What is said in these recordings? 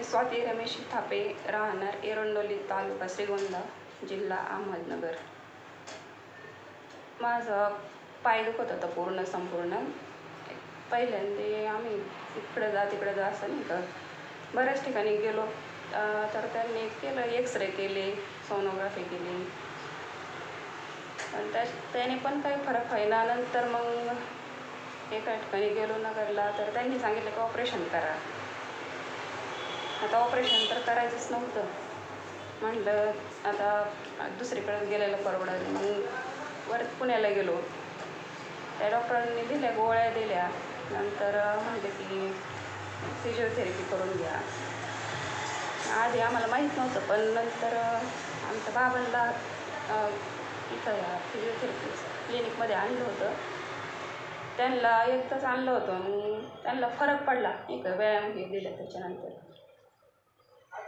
स्वाती रमेश थापे, राहणार एरंडोली, तालुका श्रीगोंदा, जिल्हा अहमदनगर. माझा पाय दुखत होता पूर्ण संपूर्ण. पहिल्यांदा आम्ही इकडं जा तिकडं जा असं नाही का बऱ्याच ठिकाणी गेलो, तर त्यांनी केलं, एक्सरे केले, सोनोग्राफी केली, पण त्याने पण काही फरक होईना. नंतर मग एका ठिकाणी गेलो नगरला, तर त्यांनी सांगितलं की ऑपरेशन करा. आता ऑपरेशन तर करायचंच नव्हतं. म्हटलं आता दुसरीकडे गेलेलं परवडलं. मग परत पुण्याला गेलो, त्या डॉक्टरांनी दिल्या गोळ्या दिल्या. नंतर म्हटलं की फिजिओथेरपी करून घ्या. आधी आम्हाला माहीत नव्हतं, पण नंतर आमच्या बाबांना इथं फिजिओथेरपी क्लिनिकमध्ये आणलं होतं. त्यांना एक तास आणलं होतं. मग त्यांना फरक पडला, एक व्यायाम हे दिलं त्याच्यानंतर.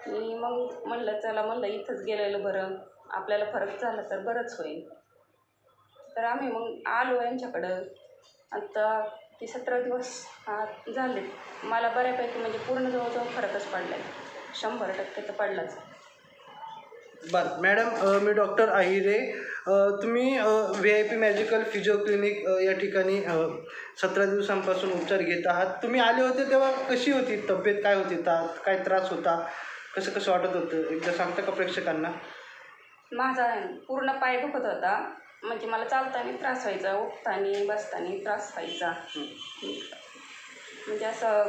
आणि मग म्हणलं चला, म्हणलं इथंच गेलेलं बरं, आपल्याला फरक झाला तर बरंच होईल. तर आम्ही मग आलो यांच्याकडं. आता ते 17 दिवस झाले. मला बऱ्यापैकी म्हणजे पूर्ण जवळजवळ फरकच पडला आहे, 100% तर पडलाच. बरं मॅडम, मी डॉक्टर आहिरे. तुम्ही VIP मॅजिकल फिजिओ क्लिनिक या ठिकाणी 17 दिवसांपासून उपचार घेत आहात. तुम्ही आले होते तेव्हा कशी होती तब्येत, काय होती, काय त्रास होता, कसं कसं वाटत होतं, एकदा सांगता का प्रेक्षकांना? माझा पूर्ण पाय दुखत होता. म्हणजे मला चालताना त्रास व्हायचा, उठताना बसताना त्रास व्हायचा. म्हणजे असं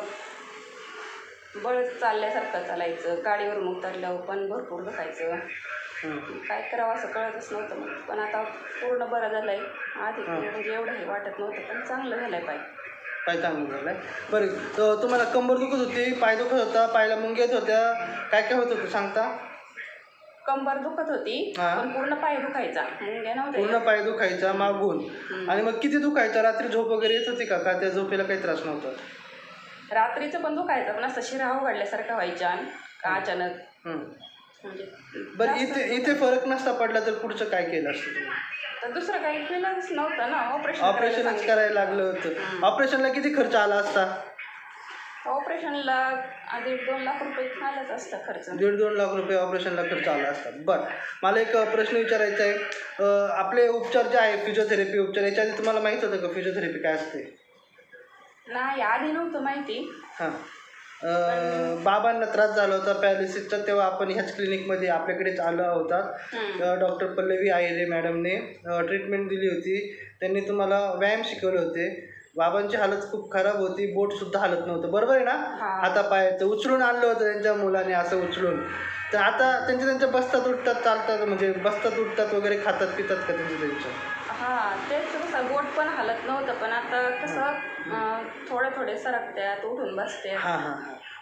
बळ चालल्यासारखं चालायचं. गाडीवरून उतरल्यावर पण भरपूर दुखायचं. काय करावं असं कळतच नव्हतं. पण आता पूर्ण बरं झालं आहे. आधी म्हणजे एवढं हे वाटत नव्हतं, पण चांगलं झालं आहे पाय चांगलं झालं आहे. बरं, तुम्हाला कंबर दुखत होती, पाय दुखत होता, पायाला मुंग्या येत होत्या, काय काय होत होतं सांगता? कंबर दुखत होती, पण पूर्ण पाय दुखायचा, मुंग्या नव्हत्या. पूर्ण पाय दुखायचा मागून. आणि मग किती दुखायचा? रात्री झोप वगैरे येत होती का? त्या झोपेला काही त्रास नव्हता? रात्रीचं पण दुखायचं, पण असं शिरा उघडल्यासारखं व्हायच्या अचानक. म्हणजे बरं, इथे फरक नसता पडला तर पुढचं काय केलं असतं तुम्ही? तर दुसरं काही केलंच नव्हतं ना, ऑपरेशनच करायला लागलं होतं. ऑपरेशनला किती खर्च आला असता? ऑपरेशनला 1.5-2 लाख रुपये आलाच असता खर्च. 1.5-2 लाख रुपये ऑपरेशनला खर्च आला असता. बरं, मला एक प्रश्न विचारायचा आहे. आपले उपचार जे आहे फिजिओथेरपी उपचार, याच्या आधी तुम्हाला माहीत होतं का फिजिओथेरपी काय असते? नाही, आधी नव्हतं माहिती. बाबांना त्रास झाला होता पॅरालिसिसचा, तेव्हा आपण ह्याच क्लिनिकमध्ये आपल्याकडेच आला होता. डॉक्टर पल्लवी आहिरे मॅडमने ट्रीटमेंट दिली होती. त्यांनी तुम्हाला व्यायाम शिकवले होते. बाबांची हालत खूप खराब होती, बोटसुद्धा हालत नव्हतं, बरोबर आहे ना? हातापायाचं उचलून आणलं होतं त्यांच्या मुलाने, असं उचलून. तर आता त्यांच्या बसतात उठतात चालतात, म्हणजे बसतात उठतात वगैरे, खातात पितात का त्यांचं? तेच कसं बोट पण हालत नव्हतं, पण आता कसं थोडे सरकत्यात, उठून बसते.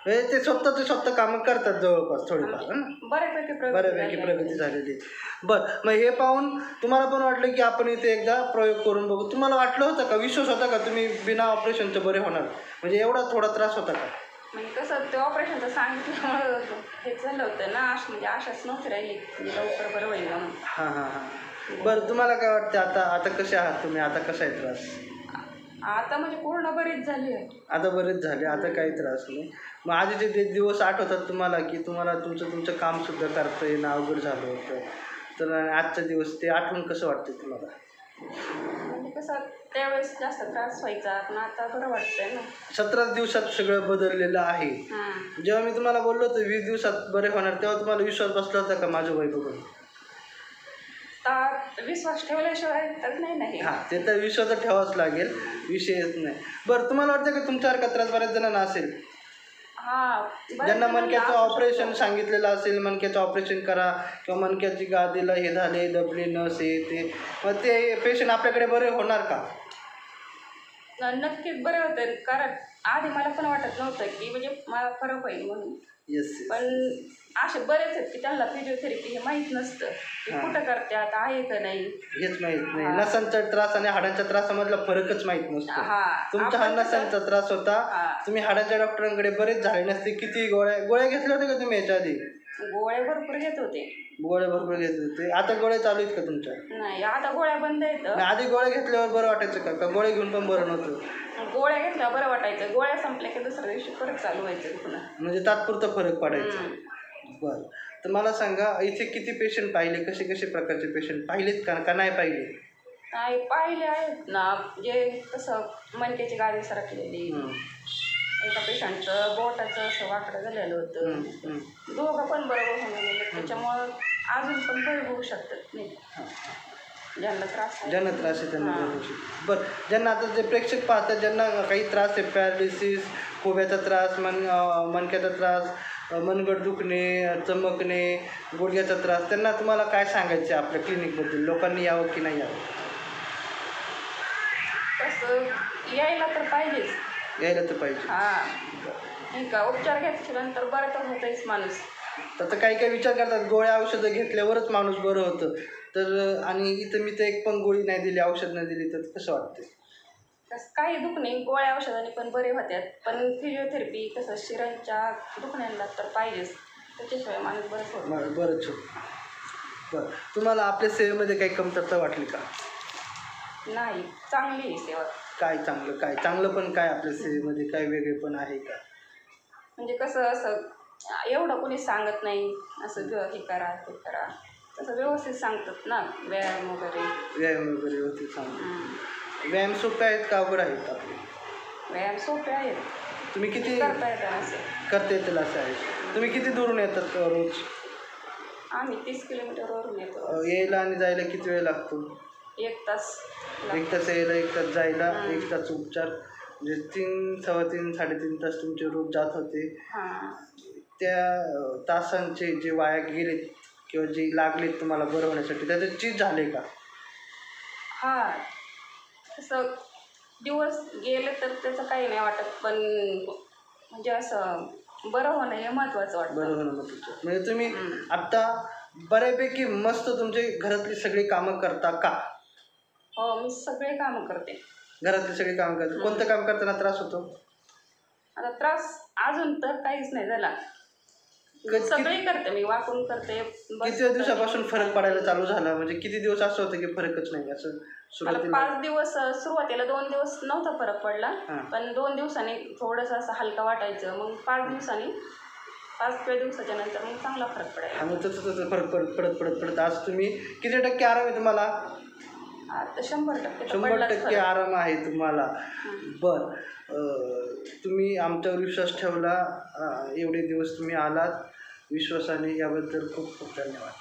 म्हणजे ते स्वतः कामं करतात जवळपास थोडीफार, बऱ्यापैकी प्रगती झालेली. बरं, मग हे पाहून तुम्हाला पण वाटलं की आपण इथे एकदा प्रयोग करून बघू. तुम्हाला वाटलं होतं का, विश्वास होता का तुम्ही बिना ऑपरेशनचं बरे होणार? म्हणजे एवढा थोडा त्रास होता का? म्हणजे कसं ते ऑपरेशनचं सांगितल्यामुळं हे झालं होतं ना, म्हणजे आशाच नव्हती राहिली लवकर बरं होईल म्हणून. बरं, तुम्हाला काय वाटतं आता कसे आहात तुम्ही? आता कसा आहे त्रास? आता म्हणजे पूर्ण बरीच झाली आहे. आता बरेच झाले, आता काही त्रास नाही. मग आधीचे ते दिवस आठवतात तुम्हाला की तुम्हाला तुमचं कामसुद्धा करता येणं अवघड झालं होतं, तर आजचा दिवस ते आठवून कसं वाटतं तुम्हाला? म्हणजे कसं त्यावेळेस जास्त त्रास व्हायचा, पण आता बरं वाटतंय ना. 17 दिवसात सगळं बदललेलं आहे. जेव्हा मी तुम्हाला बोललो होतो 20 दिवसात बरे होणार, तेव्हा तुम्हाला विश्वास बसला होता का माझं वय बघून? विश्वास ठेवल्याशिवाय तर नाही. ते तर विश्वास ठेवाच लागेल, विषयच नाही. बरं, तुम्हाला वाटतं का तुमच्यासारखा त्रास बऱ्याच जणांना असेल? ज्यांना मणक्याचं ऑपरेशन सांगितलेलं असेल, मणक्याचं ऑपरेशन करा, किंवा मणक्याची गादीला हे झाले, दबली नस, हे ते, मग ते पेशंट आपल्याकडे बरे होणार का? नक्कीच बरे होते, कारण आधी मला पण वाटत नव्हतं की म्हणजे मला फरक होईल म्हणून. पण असे बरेच आहेत की त्यांना फिजिओथेरपी हे माहीत नसतं, की कुठं करतात, आहे का नाही हेच माहीत नाही. नसांचा त्रास आणि हाडांच्या त्रासामधला फरकच माहीत नसतो. तुमचा हा नसांचा त्रास होता, तुम्ही हाडांच्या डॉक्टरांकडे बरेच झाले नसते. किती गोळ्या घेतल्या होत्या का तुम्ही याच्या आधी? गोळ्या भरपूर घेत होते. गोळ्या भरपूर घेत होते. आता गोळ्या चालू आहेत का तुमच्या? नाही, आता गोळ्या बंद आहेत. नाही, आधी गोळ्या घेतल्यावर बरं वाटायचं का? का गोळ्या घेऊन पण बरं नव्हतं? गोळ्या घेतल्या बरं वाटायचं. गोळ्या संपल्या की दुसऱ्या दिवशी परत चालू व्हायचं पुन्हा. म्हणजे तात्पुरता फरक पडायचा. बरं. तर मला सांगा, इथे किती पेशंट पाहिले, कसे कसे प्रकारचे पेशंट पाहिलेत का नाही पाहिले? नाही, पाहिले आहेत ना. जे कसं मणक्याची गादी सरकलेली, एका पेशंटचं बोटाचं असं वाकडं झालेलं होतं. दोघं पण बरोबर होऊन गेले. त्याच्यामुळं अजून पण बरे होऊ शकतात नाही. ज्यांना त्रास आहे त्यांना बरं होऊ शकतं. बरं, ज्यांना आता जे प्रेक्षक पाहतात, ज्यांना काही त्रास आहे, पॅरालिसिस, खोब्याचा त्रास, मणक्याचा त्रास, मनगट दुखणे, चमकणे, गुडघ्याचा त्रास, त्यांना तुम्हाला काय सांगायचं आहे आपल्या क्लिनिकबद्दल? लोकांनी यावं की नाही यावं? तसं यायला तर पाहिजेच. यायला तर पाहिजे. ठीक आहे, उपचार घेतल्यानंतर बरं तर होतंच माणूस. तर काही काही विचार करतात गोळ्या औषधं घेतल्यावरच माणूस बरं होतं. तर आणि इथं मी तर एक पण गोळी नाही दिली, औषध नाही दिली, तर कसं वाटतं? तसं काही दुखणे गोळ्या औषधाने पण बरे होतात. पण फिजिओथेरपी कसं शिरांच्या दुखण्यांना तर पाहिजेच. त्याच्याशिवाय माणूस बरंच होतं. बरंच. बरं, तुम्हाला आपल्या सेवेमध्ये काही कमतरता वाटली का? नाही, चांगली आहे सेवा. काय चांगलं पण काय आपल्या सेवेमध्ये काय वेगळे पण आहे का? म्हणजे कसं असं एवढं कोणी सांगत नाही असं हे करा ते करा. तसं व्यवस्थित सांगतात ना. व्यायाम वगैरे होते सांगतात. व्यायाम सोपे आहेत का अवघड आहेत आपले? व्यायाम सोपे आहेत. तुम्ही किती करता येतात असे? करता येतील असं आहे. तुम्ही किती दुरून येतात रोज? आम्ही 30 किलोमीटरवरून येतो. यायला आणि जायला किती वेळ लागतो? 1 तास. 1 तास यायला, 1 तास जायला, 1 तास उपचार, म्हणजे 3, 3.5, 3.5 तास तुमचे रोज जात होते. त्या तासांचे जे वाया गेलेत किंवा जे लागलेत तुम्हाला बरं होण्यासाठी, त्याचं चीज झाले का? तसं दिवस गेले तर त्याचं काही नाही वाटत. पण म्हणजे असं बरं होणं हे महत्त्वाचं वाटतं. बरं होणं महत्त्वाचं. म्हणजे तुम्ही आत्ता बऱ्यापैकी मस्त तुमचे घरातली सगळी कामं करता का? हो, मी सगळे कामं करते. घरातली सगळी कामं करते. कोणतं काम करताना त्रास होतो? आता त्रास अजून तर काहीच नाही झाला. सगळे करते मी, वाकून करते. किती दिवसापासून फरक पडायला चालू झाला? म्हणजे किती दिवस असं होतं की फरकच नाही असं? मला 5 दिवस सुरुवातीला 2 दिवस नव्हता फरक पडला. पण 2 दिवसांनी थोडंसं असं हलका वाटायचं. मग 5 दिवसाच्या नंतर मग चांगला फरक पडायला. मग तसं फरक पडत आज तुम्ही किती टक्के आराम आहे तुम्हाला? आता 100% 100% आराम आहे तुम्हाला. बरं, तुम्ही आमच्यावर विश्वास ठेवला, एवढे दिवस तुम्ही आलात विश्वासाने, याबद्दल खूप खूप धन्यवाद.